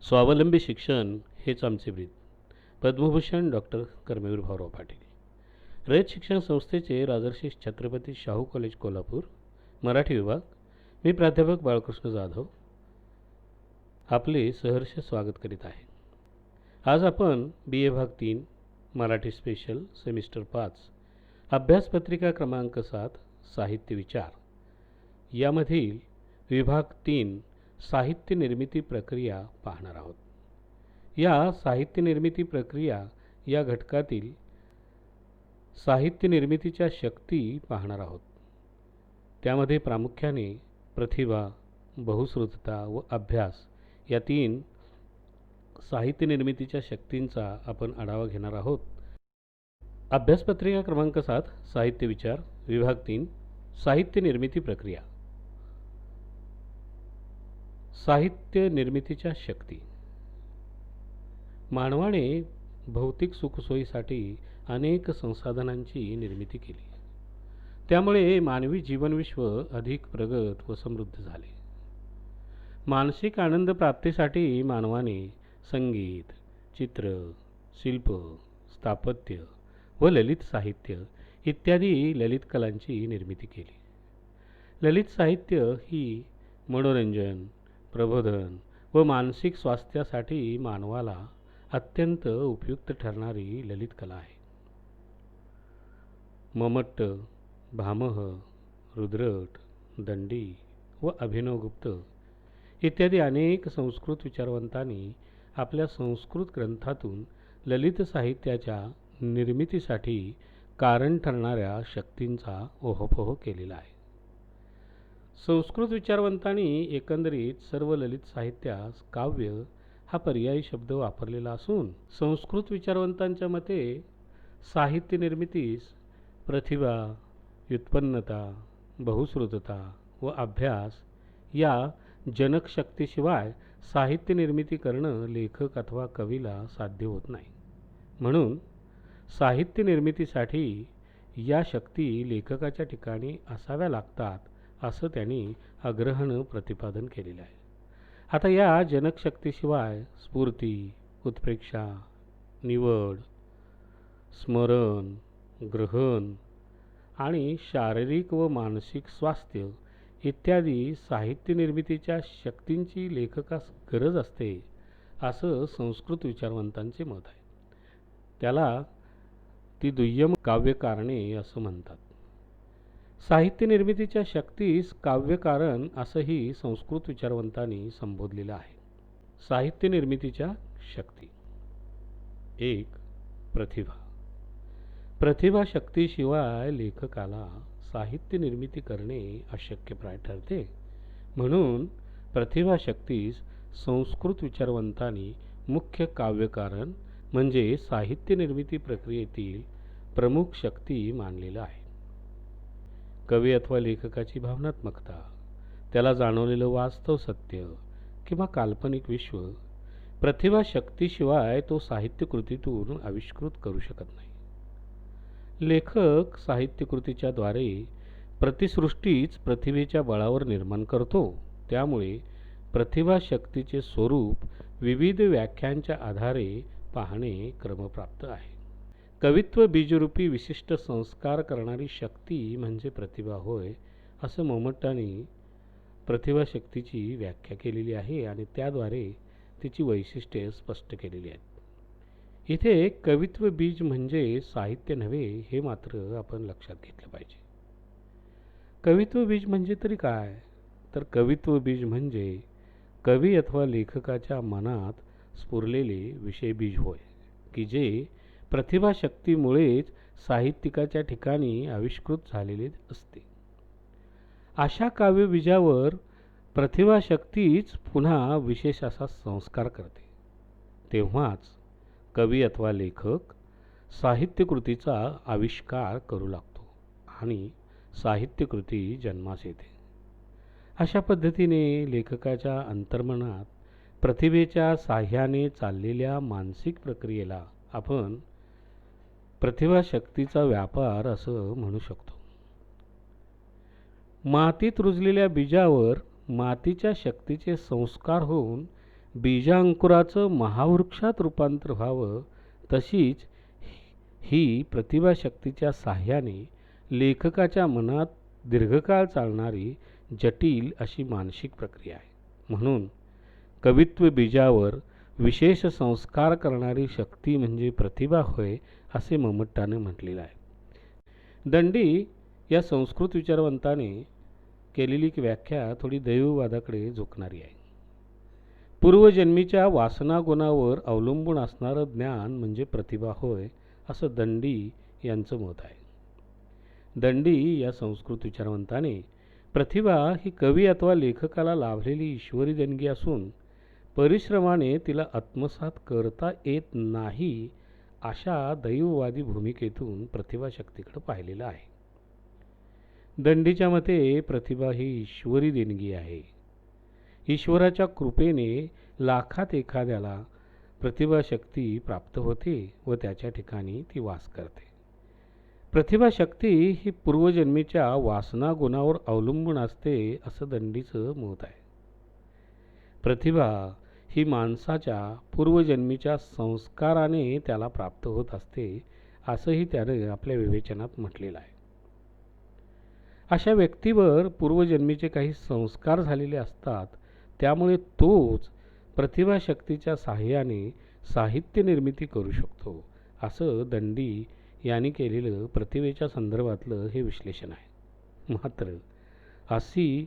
स्वावलंबी शिक्षण हेच आमचे ब्रीद. पद्मभूषण डॉक्टर कर्मवीर भाऊराव पाटील. रयत शिक्षण संस्थेचे राजर्षी छत्रपती शाहू कॉलेज कोल्हापूर, मराठी विभाग. मी प्राध्यापक बाळकृष्ण जाधव आपले सहर्ष स्वागत करीत आहे. आज आपण BA भाग 3 मराठी स्पेशल सेमिस्टर 5 अभ्यासपत्रिका क्रमांक 7 साहित्य विचार यामधील विभाग 3 साहित्य निर्मिती प्रक्रिया पाहणार आहोत. या साहित्य निर्मिती प्रक्रिया या घटकातील साहित्य निर्मितीच्या शक्ती पाहणार आहोत. त्यामध्ये प्रामुख्याने प्रतिभा, बहुश्रुतता व अभ्यास या 3 साहित्य निर्मितीच्या शक्तींचा आपण आढावा घेणार आहोत. अभ्यासपत्रिका क्रमांक 7 साहित्य विचार विभाग 3 साहित्य निर्मिती प्रक्रिया. साहित्य निर्मितीच्या शक्ती. मानवाने भौतिक सुखसोयीसाठी अनेक संसाधनांची निर्मिती केली. त्यामुळे मानवी जीवनविश्व अधिक प्रगत व समृद्ध झाले. मानसिक आनंद प्राप्तीसाठी मानवाने संगीत, चित्र, शिल्प, स्थापत्य व ललित साहित्य इत्यादी ललित कलांची निर्मिती केली. ललित साहित्य ही मनोरंजन, प्रबोधन व मानसिक स्वास्थ्यासाठी मानवाला अत्यंत उपयुक्त ठरणारी ललित कला आहे. मम्मट, भामह, रुद्रट, दंडी व अभिनवगुप्त इत्यादी अनेक संस्कृत विचारवंतांनी आपल्या संस्कृत ग्रंथातून ललित साहित्याच्या निर्मितीसाठी कारण ठरणाऱ्या शक्तींचा ओहोपोह केलेला आहे. संस्कृत विचारवंतांनी एकंदरीत सर्व ललित साहित्यास काव्य हा पर्यायी शब्द वापरलेला असून संस्कृत विचारवंतांच्या मते साहित्य निर्मितीस प्रतिभा, व्युत्पन्नता, बहुश्रुतता व अभ्यास या जनकशक्तीशिवाय साहित्य निर्मिती करणं लेखक अथवा कवीला साध्य होत नाही. म्हणून साहित्य निर्मितीसाठी या शक्ती लेखकाच्या ठिकाणी असाव्या लागतात असं त्यांनी आग्रहानं प्रतिपादन केलेलं आहे. आता या जनकशक्तीशिवाय स्फूर्ती, उत्प्रेक्षा, निवड, स्मरण, ग्रहण आणि शारीरिक व मानसिक स्वास्थ्य इत्यादी साहित्य निर्मितीच्या शक्तींची लेखकास गरज असते असं संस्कृत विचारवंतांचे मत आहे. त्याला ती दुय्यम काव्यकारणे असं म्हणतात. साहित्य निर्मितीच्या शक्तीस काव्यकारण असंही संस्कृत विचारवंतांनी संबोधलेलं आहे. साहित्य निर्मितीच्या शक्ती. 1. प्रतिभा. प्रतिभा शक्तीशिवाय लेखकाला साहित्य निर्मिती करणे अशक्यप्राय ठरते. म्हणून प्रतिभा शक्तीस संस्कृत विचारवंतांनी मुख्य काव्यकारण म्हणजे साहित्य निर्मिती प्रक्रियेतील प्रमुख शक्ती मानलेलं आहे. कवी अथवा लेखकाची भावनात्मकता, त्याला जाणवलेलं वास्तव सत्य किंवा काल्पनिक विश्व प्रतिभा शक्तीशिवाय तो साहित्य कृतीतून आविष्कृत करू शकत नाही. लेखक साहित्य कृतीच्या द्वारे प्रतिसृष्टीच प्रतिभेच्या बळावर निर्माण करतो. त्यामुळे प्रतिभा शक्तीचे स्वरूप विविध व्याख्यांच्या आधारे पाहणे क्रमप्राप्त आहे. कवित्व बीजरूपी विशिष्ट संस्कार करणारी शक्ती म्हणजे प्रतिभा होय असं मम्मटांनी प्रतिभा शक्तीची व्याख्या केलेली आहे आणि त्याद्वारे तिची वैशिष्ट्ये स्पष्ट केलेली आहेत. इथे कवित्व बीज म्हणजे साहित्य नव्हे हे मात्र आपण लक्षात घेतलं पाहिजे. कवित्व बीज म्हणजे तरी काय, तर कवित्व बीज म्हणजे कवी अथवा लेखकाच्या मनात स्फुरलेले विषय बीज होय की जे प्रतिभाशक्तीमुळेच साहित्यिकाच्या ठिकाणी आविष्कृत झालेले असते. अशा काव्यबीजावर प्रतिभाशक्तीच पुन्हा विशेष असा संस्कार करते. तेव्हाच कवी अथवा लेखक साहित्यकृतीचा आविष्कार करू लागतो आणि साहित्यकृती जन्मास येते. अशा पद्धतीने लेखकाच्या अंतर्मनात प्रतिभेच्या साह्याने चाललेल्या मानसिक प्रक्रियेला आपण प्रतिभाशक्तीचा व्यापार असं म्हणू शकतो. मातीत रुजलेल्या बीजावर मातीच्या शक्तीचे संस्कार होऊन बीजांकुराचं महावृक्षात रूपांतर व्हावं, तशीच ही प्रतिभाशक्तीच्या साह्याने लेखकाच्या मनात दीर्घकाळ चालणारी जटिल अशी मानसिक प्रक्रिया आहे. म्हणून कवित्व बीजावर विशेष संस्कार करणारी शक्ती म्हणजे प्रतिभा होय, असे मम्मटाने म्हटलेलं आहे. दंडी या संस्कृत विचारवंताने केलेली व्याख्या थोडी दैववादाकडे झोकणारी आहे. पूर्वजन्मीच्या वासना गुणावर अवलंबून असणारं ज्ञान म्हणजे प्रतिभा होय, असं दंडी यांचं मत आहे. दंडी या संस्कृत विचारवंताने प्रतिभा ही कवी अथवा लेखकाला लाभलेली ईश्वरी देणगी असून परिश्रमाने तिला आत्मसात करता येत नाही, अशा दैववादी भूमिकेतून प्रतिभाशक्तीकडे पाहिलेलं आहे. दंडीच्या मते प्रतिभा ही ईश्वरी देणगी आहे. ईश्वराच्या कृपेने लाखात एखाद्याला प्रतिभाशक्ती प्राप्त होते व त्याच्या ठिकाणी ती वास करते. प्रतिभाशक्ती ही पूर्वजन्मीच्या वासना गुणावर अवलंबून असते, असं दंडीचं मत आहे. प्रतिभा ही माणसाच्या पूर्वजन्मीच्या संस्काराने त्याला प्राप्त होत असते, असंही त्याने आपल्या विवेचनात म्हटलेलं आहे. अशा व्यक्तीवर पूर्वजन्मीचे काही संस्कार झालेले असतात, त्यामुळे तोच प्रतिभाशक्तीच्या साहाय्याने साहित्य निर्मिती करू शकतो, असं दंडी यांनी केलेलं प्रतिभेच्या संदर्भातलं हे विश्लेषण आहे. मात्र अशी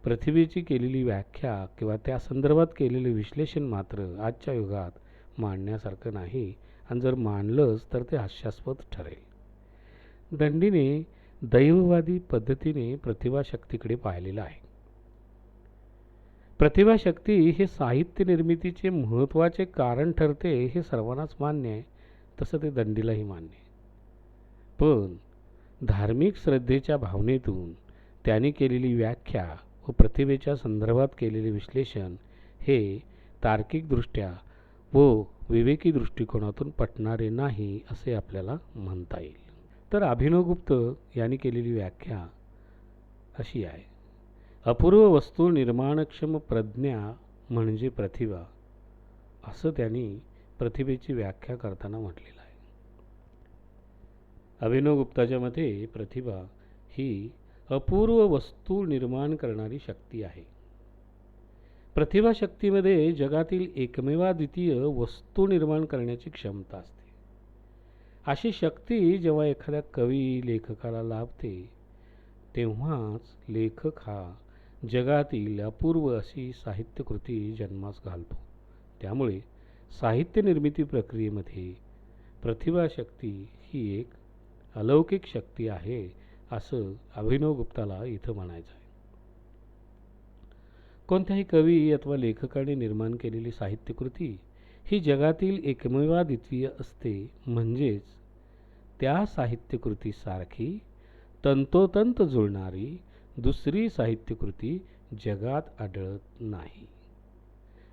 प्रतिभेची केलेली व्याख्या किंवा त्या संदर्भात केलेले विश्लेषण मात्र आजच्या युगात मांडण्यासारखं नाही, आणि जर मांडलंच तर ते हास्यास्पद ठरेल. दंडीने दैववादी पद्धतीने प्रतिभाशक्तीकडे पाहिलेलं आहे. प्रतिभाशक्ती हे साहित्य निर्मितीचे महत्त्वाचे कारण ठरते हे सर्वांनाच मान्य आहे, तसं ते दंडीलाही मान्य आहे. पण धार्मिक श्रद्धेच्या भावनेतून त्यांनी केलेली व्याख्या व प्रतिभेच्या संदर्भात केलेले विश्लेषण हे तार्किकदृष्ट्या व विवेकी दृष्टिकोनातून पटणारे नाही, असे आपल्याला म्हणता येईल. तर अभिनवगुप्त यांनी केलेली व्याख्या अशी आहे: अपूर्व वस्तू निर्माणक्षम प्रज्ञा म्हणजे प्रतिभा, असं त्यांनी प्रतिभेची व्याख्या करताना म्हटलेलं आहे. अभिनवगुप्ताच्या मते प्रतिभा ही अपूर्व वस्तू निर्माण करणारी शक्ती आहे. प्रतिभाशक्तीमध्ये जगातील एकमेवाद्वितीय वस्तू निर्माण करण्याची क्षमता असते. अशी शक्ती जेव्हा एखाद्या कवी लेखकाला लाभते, तेव्हाच लेखक हा जगातील अपूर्व अशी साहित्यकृती जन्मास घालतो. त्यामुळे साहित्य निर्मिती प्रक्रियेमध्ये प्रतिभाशक्ती ही एक अलौकिक शक्ती आहे, असं अभिनवगुप्ताला इथं म्हणायचं आहे. कोणत्याही कवी अथवा लेखकाने निर्माण केलेली साहित्यकृती ही जगातील एकमेवाद्वितीय असते, म्हणजेच त्या साहित्यकृतीसारखी तंतोतंत जुळणारी दुसरी साहित्यकृती जगात आढळत नाही.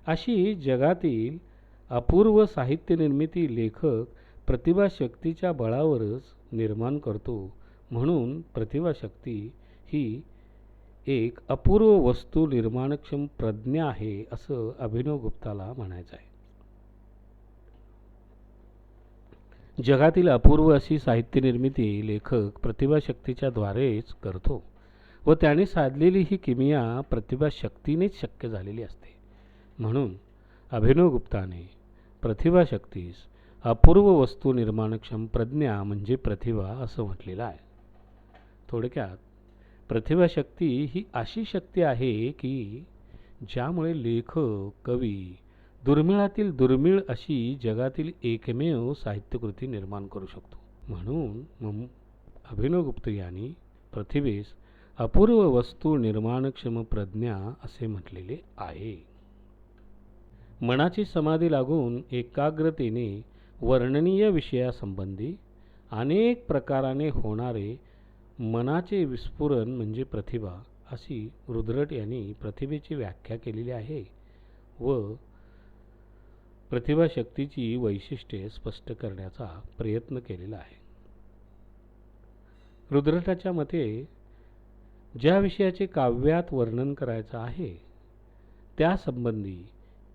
अशी जगातील अपूर्व साहित्य निर्मिती लेखक प्रतिभाशक्तीच्या बळावरच निर्माण करतो. म्हणून प्रतिभाशक्ती ही एक अपूर्व वस्तू निर्माणक्षम प्रज्ञा आहे, असं अभिनवगुप्ताला म्हणायचं आहे. जगातील अपूर्व अशी साहित्य निर्मिती लेखक प्रतिभाशक्तीच्या द्वारेच करतो व त्याने साधलेली ही किमया प्रतिभाशक्तीनेच शक्य झालेली असते. म्हणून अभिनवगुप्ताने प्रतिभाशक्तीस अपूर्व वस्तू निर्माणक्षम प्रज्ञा म्हणजे प्रतिभा असं म्हटलेलं आहे. थोडक्यात प्रतिभाशक्ती ही अशी शक्ती आहे की ज्यामुळे लेखक कवी दुर्मिळातील दुर्मिळ अशी जगातील एकमेव साहित्यकृती निर्माण करू शकतो. म्हणून अभिनवगुप्त यांनी प्रतिभेस अपूर्व वस्तू निर्माणक्षम प्रज्ञा असे म्हटलेले आहे. मनाची समाधी लागून एकाग्रतेने वर्णनीय विषयासंबंधी अनेक प्रकाराने होणारे मनाचे विस्फुरण म्हणजे प्रतिभा, अशी रुद्रट यांनी प्रतिभेची व्याख्या केलेली आहे व प्रतिभाशक्तीची वैशिष्ट्ये स्पष्ट करण्याचा प्रयत्न केलेला आहे. रुद्रटाच्या मते ज्या विषयाचे काव्यात वर्णन करायचं आहे त्यासंबंधी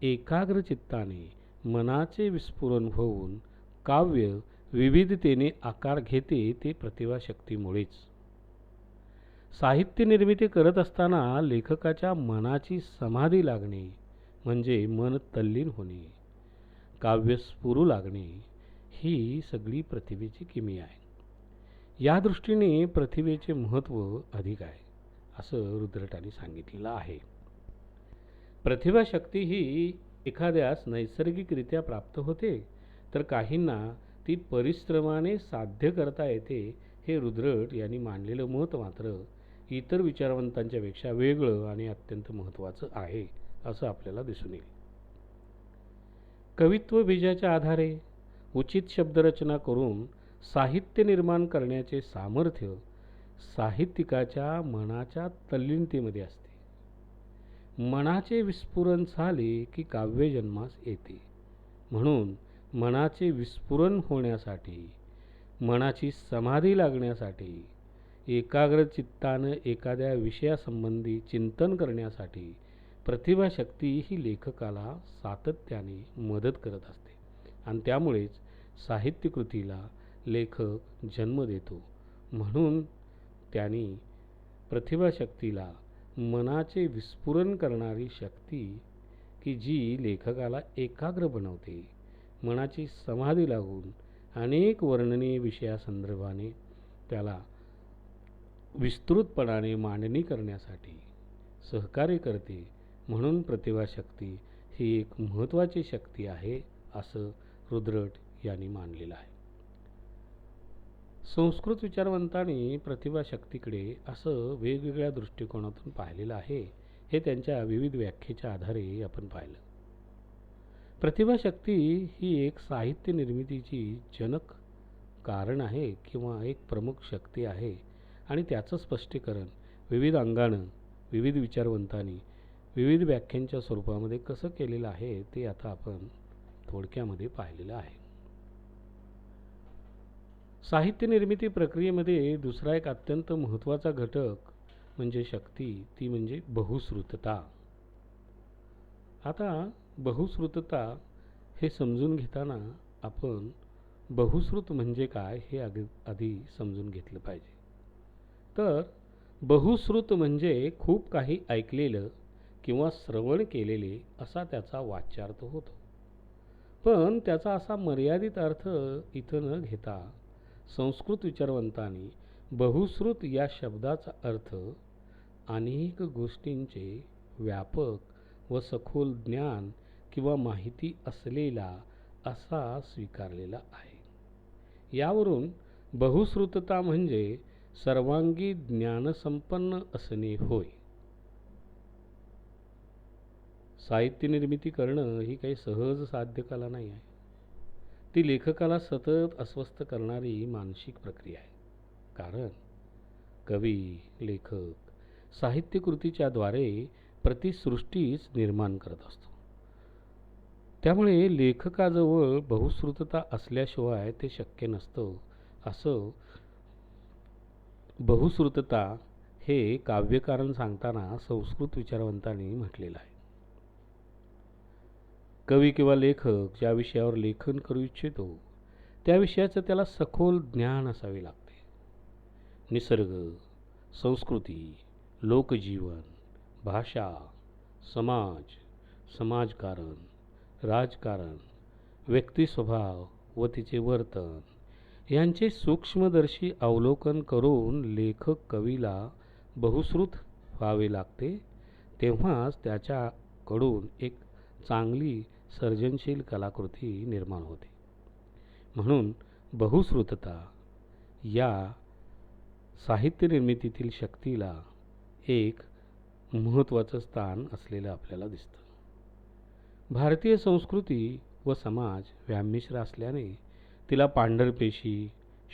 एकाग्र चित्ताने मनाचे विस्फुरण होऊन काव्य विविधतेने आकार घेते ते प्रतिभाशक्तीमुळेच. साहित्य निर्मिती करत असताना लेखकाच्या मनाची समाधी लागणे म्हणजे मन तल्लीन होणे, काव्य स्फुरू लागणे ही सगळी प्रतिभेची किमी आहे. या दृष्टीने प्रतिभेचे महत्त्व अधिक आहे असं रुद्रटाने सांगितलेलं आहे. प्रतिभाशक्ती ही एखाद्यास नैसर्गिकरित्या प्राप्त होते, तर काहींना ती परिश्रमाने साध्य करता येते. हे रुद्रट यांनी मांडलेलं मत मात्र इतर विचारवंतांच्या पेक्षा वेगळं आणि अत्यंत महत्त्वाचं आहे असं आपल्याला दिसून येईल. कवित्व बीजाच्या आधारे उचित शब्दरचना करून साहित्य निर्माण करण्याचे सामर्थ्य साहित्यिकाच्या मनाच्या तल्लीनतेमध्ये असते. मनाचे विस्फुरण झाले की काव्य जन्मास येते. म्हणून मनाचे विस्फुरण होण्यासाठी, मनाची समाधी लागण्यासाठी, एकाग्र चित्तानं एखाद्या विषयासंबंधी चिंतन करण्यासाठी प्रतिभाशक्ती ही लेखकाला सातत्याने मदत करत असते आणि त्यामुळेच साहित्यकृतीला लेखक जन्म देतो. म्हणून त्यांनी प्रतिभाशक्तीला मनाचे विस्फुरण करणारी शक्ती की जी लेखकाला एकाग्र बनवते, मनाची समाधी लागून अनेक वर्णनीय विषयासंदर्भाने त्याला विस्तृतपणाने मांडणी करण्यासाठी सहकार्य करते. म्हणून प्रतिभाशक्ती ही एक महत्त्वाची शक्ती आहे असं रुद्रट यांनी मानलेलं आहे. संस्कृत विचारवंतांनी प्रतिभाशक्तीकडे असं वेगवेगळ्या दृष्टिकोनातून पाहिलेलं आहे. हे त्यांच्या विविध व्याख्येच्या आधारे आपण पाहिलं. प्रतिभाशक्ती ही एक साहित्य निर्मितीची जनक कारण आहे किंवा एक प्रमुख शक्ती आहे आणि त्याचं स्पष्टीकरण विविध अंगानं विविध विचारवंतांनी विविध व्याख्यांच्या स्वरूपामध्ये कसं केलेलं आहे ते आता आपण थोडक्यामध्ये पाहिलेलं आहे. साहित्य निर्मिती प्रक्रियेमध्ये दुसरा एक अत्यंत महत्त्वाचा घटक म्हणजे शक्ती, ती म्हणजे बहुश्रुतता. आता बहुश्रुतता हे समजून घेताना आपण बहुश्रुत म्हणजे काय हे आधी समजून घेतलं पाहिजे. तर बहुश्रुत म्हणजे खूप काही ऐकलेलं किंवा श्रवण केलेले असा त्याचा वाच्यार्थ होतो. पण त्याचा असा मर्यादित अर्थ इथं न घेता संस्कृत विचारवंतांनी बहुश्रुत या शब्दाचा अर्थ अनेक गोष्टींचे व्यापक व सखोल ज्ञान किंवा माहिती असलेला असा स्वीकारलेला आहे. यावरून बहुश्रुतता म्हणजे सर्वांगी ज्ञानसंपन्न असणे होय. साहित्य निर्मिती करणं ही काही सहज साध्य कला नाही आहे. ती लेखकाला सतत अस्वस्थ करणारी मानसिक प्रक्रिया आहे. कारण कवी, लेखक साहित्यकृतीच्या द्वारे प्रतिसृष्टीच निर्माण करत असतो. त्यामुळे लेखकाजवळ बहुश्रुतता असल्याशिवाय ते शक्य नसतं. असं बहुश्रुतता हे काव्यकारण सांगताना संस्कृत विचारवंतांनी म्हटलेलं आहे. कवी किंवा लेखक ज्या विषयावर लेखन करू इच्छितो त्या विषयाचं त्याला सखोल ज्ञान असावे लागते. निसर्ग, संस्कृती, लोकजीवन, भाषा, समाज, समाजकारण, राजकारण, व्यक्तिस्वभाव व तिचे वर्तन यांचे सूक्ष्मदर्शी अवलोकन करून लेखक कवीला बहुश्रुत व्हावे लागते. तेव्हाच त्याच्याकडून एक चांगली सर्जनशील कलाकृती निर्माण होते. म्हणून बहुश्रुतता या साहित्य निर्मितीतील शक्तीला एक महत्त्वाचं स्थान असलेलं आपल्याला दिसतं. भारतीय संस्कृती व समाज व्यामिश्र असल्याने तिला पांढरपेशी,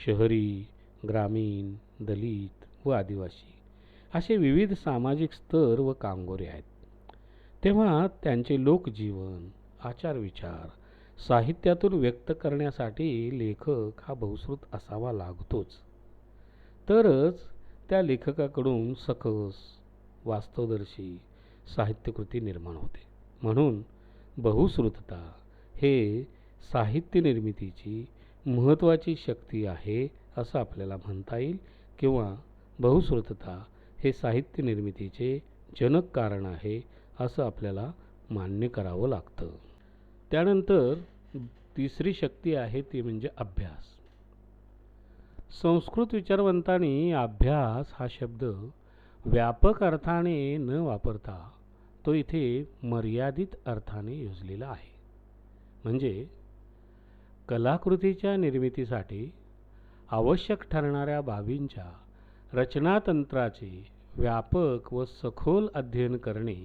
शहरी, ग्रामीण, दलित व आदिवासी असे विविध सामाजिक स्तर व कांगोरे आहेत. तेव्हा त्यांचे लोकजीवन, आचारविचार साहित्यातून व्यक्त करण्यासाठी लेखक हा बहुश्रुत असावा लागतोच. तरच त्या लेखकाकडून सकस, वास्तवदर्शी साहित्यकृती निर्माण होते. म्हणून बहुश्रुतता हे साहित्य निर्मितीची महत्त्वाची शक्ती आहे असं आपल्याला म्हणता येईल, किंवा बहुश्रुतता हे साहित्य निर्मितीचे जनक कारण आहे असं आपल्याला मान्य करावं लागतं. त्यानंतर तिसरी शक्ती आहे ती म्हणजे अभ्यास. संस्कृत विचारवंतांनी अभ्यास हा शब्द व्यापक अर्थाने न वापरता तो इथे मर्यादित अर्थाने योजलेला आहे. म्हणजे कलाकृतीच्या निर्मितीसाठी आवश्यक ठरणाऱ्या बाबींच्या रचनातंत्राचे व्यापक व सखोल अध्ययन करणे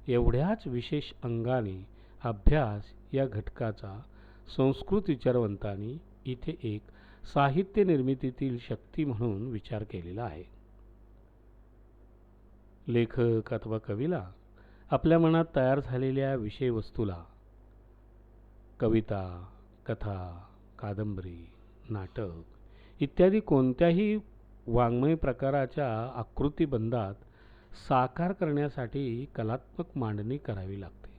एवढ्याच विशेष अंगाने अभ्यास या घटकाचा संस्कृत विचारवंतांनी इथे एक साहित्य निर्मितीतील शक्ती म्हणून विचार केलेला आहे. लेखक अथवा कवीला आपल्या मनात तयार झालेल्या विषयवस्तूला कविता, कथा, कादंबरी, नाटक इत्यादी कोणत्याही वाङ्मय प्रकाराच्या आकृतिबंधात साकार करण्यासाठी कलात्मक मांडणी करावी लागते.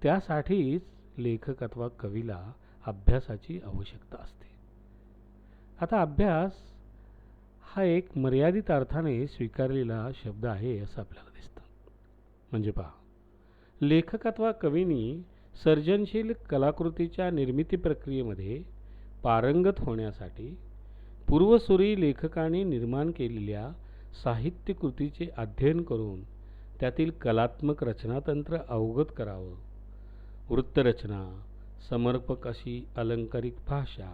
त्यासाठीच लेखक अथवा कवीला अभ्यासाची आवश्यकता असते. आता अभ्यास हा एक मर्यादित अर्थाने स्वीकारलेला शब्द आहे असं आपल्याला दिसतं. म्हणजे पहा, लेखक अथवा कवींनी सर्जनशील कलाकृतीच्या निर्मिती प्रक्रियेमध्ये पारंगत होण्यासाठी पूर्वसुरी लेखकाने निर्माण केलेल्या साहित्यकृतीचे अध्ययन करून त्यातील कलात्मक रचनातंत्र अवगत करावं. वृत्तरचना, समर्पक अशी अलंकारिक भाषा,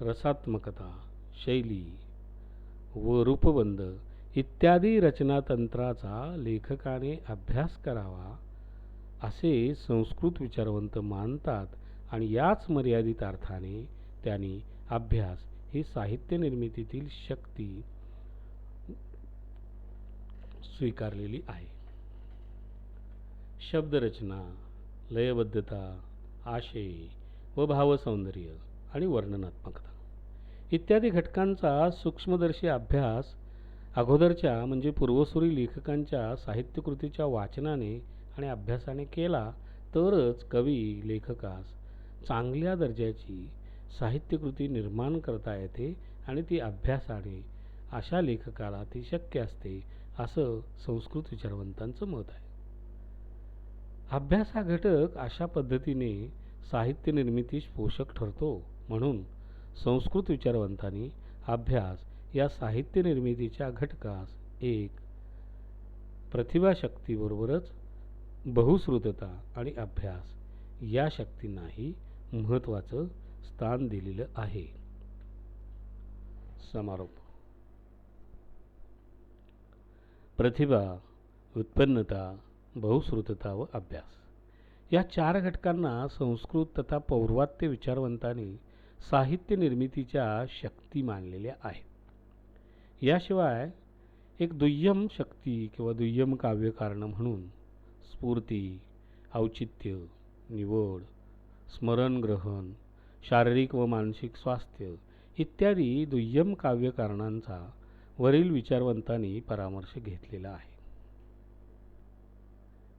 रसात्मकता, शैली व रूपबंध इत्यादी रचनातंत्राचा लेखकाने अभ्यास करावा असे संस्कृत विचारवंत मानतात, आणि याच मर्यादित अर्थाने त्यांनी अभ्यास ही साहित्य निर्मितीतील शक्ती स्वीकारलेली आहे. शब्दरचना, लयबद्धता, आशय व भावसौंदर्य आणि वर्णनात्मकता इत्यादी घटकांचा सूक्ष्मदर्शी अभ्यास अगोदरच्या म्हणजे पूर्वसुरी लेखकांच्या साहित्यकृतीच्या वाचनाने आणि अभ्यासाने केला तरच कवी लेखकास चांगल्या दर्जाची साहित्यकृती निर्माण करता येते, आणि ती अभ्यासाने अशा लेखकाला ती शक्य असते असं संस्कृत विचारवंतांचं मत आहे. अभ्यास हा घटक अशा पद्धतीने साहित्य निर्मितीस पोषक ठरतो. म्हणून संस्कृत विचारवंतांनी अभ्यास या साहित्य निर्मितीच्या घटकास एक प्रतिभाशक्तीबरोबरच बहुश्रुतता आणि अभ्यास या शक्तींनाही महत्त्वाचं स्थान दिलेलं आहे. समारोप. प्रतिभा, उत्पन्नता, बहुश्रुतता व अभ्यास या चार घटकांना संस्कृत तथा पौर्वात्य विचारवंतांनी साहित्य निर्मितीच्या शक्ती मानलेल्या आहेत. याशिवाय एक दुय्यम शक्ती किंवा दुय्यम काव्यकारण म्हणून स्फूर्ती, औचित्य, निवड, स्मरणग्रहण, शारीरिक व मानसिक स्वास्थ्य इत्यादी दुय्यम काव्यकारणांचा वरील विचारवंतांनी परामर्श घेतलेला आहे.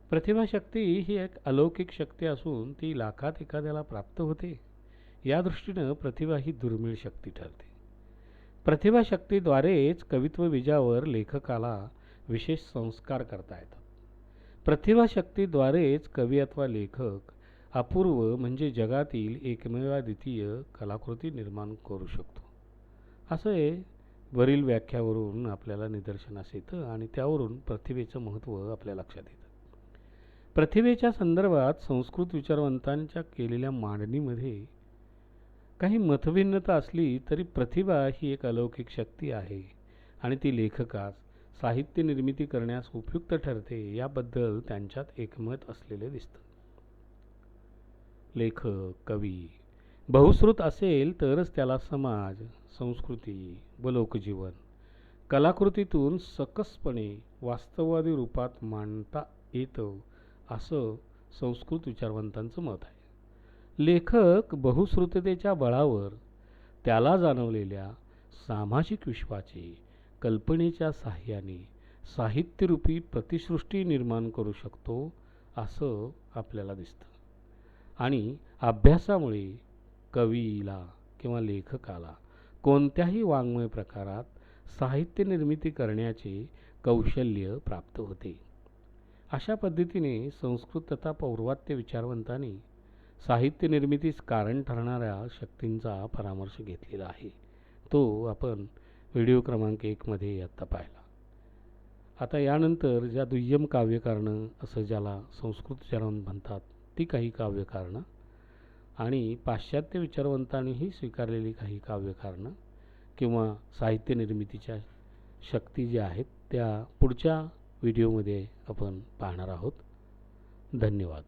प्रतिभाशक्ती ही एक अलौकिक शक्ती असून ती लाखात एखाद्याला प्राप्त होते. या दृष्टीनं प्रतिभा ही दुर्मिळ शक्ती ठरते. प्रतिभाशक्तीद्वारेच कवित्व बीजावर लेखकाला विशेष संस्कार करता येतात. प्रतिभाशक्तीद्वारेच कवी अथवा लेखक अपूर्व म्हणजे जगातील एकमेवाद्वितीय कलाकृती निर्माण करू शकतो. असे वरील व्याख्यावरून आपल्याला निदर्शनास येतं, आणि त्यावरून प्रतिभेचं महत्त्व आपल्या लक्षात येतं. प्रतिभेच्या संदर्भात संस्कृत विचारवंतांच्या केलेल्या मांडणीमध्ये काही मतभिन्नता असली तरी प्रतिभा ही एक अलौकिक शक्ती आहे, आणि ती लेखकास साहित्य निर्मिती करण्यास उपयुक्त ठरते याबद्दल त्यांच्यात एकमत असलेले दिसतं. लेखक, कवी बहुश्रुत असेल तरच त्याला समाज, संस्कृती व लोकजीवन कलाकृतीतून सकसपणे वास्तववादी रूपात मांडता येतं असं संस्कृत विचारवंतांचं मत आहे. लेखक बहुश्रुततेच्या बळावर त्याला जाणवलेल्या सामाजिक विश्वाचे कल्पनेच्या साह्याने साहित्यरूपी प्रतिसृष्टी निर्माण करू शकतो असं आपल्याला दिसतं. आणि अभ्यासामुळे कवीला किंवा लेखकाला कोणत्याही वाङ्मय प्रकारात साहित्य निर्मिती करण्याचे कौशल्य प्राप्त होते. अशा पद्धतीने संस्कृत तथा पौर्वात्य विचारवंतांनी साहित्य निर्मितीस कारण ठरणाऱ्या शक्तींचा परामर्श घेतलेला आहे. तो आपण व्हिडिओ क्रमांक 1 मध्ये आत्ता पाहिला. आता यानंतर ज्या दुय्यम काव्यकारणं असं ज्याला संस्कृत विचारवंत म्हणतात, ती काही काव्यकारणं आणि पाश्चात्य विचारवंतांनीही स्वीकारलेली काही काव्यकारणं किंवा साहित्य निर्मितीच्या शक्ती ज्या आहेत त्या पुढच्या व्हिडिओमध्ये आपण पाहणार आहोत. धन्यवाद.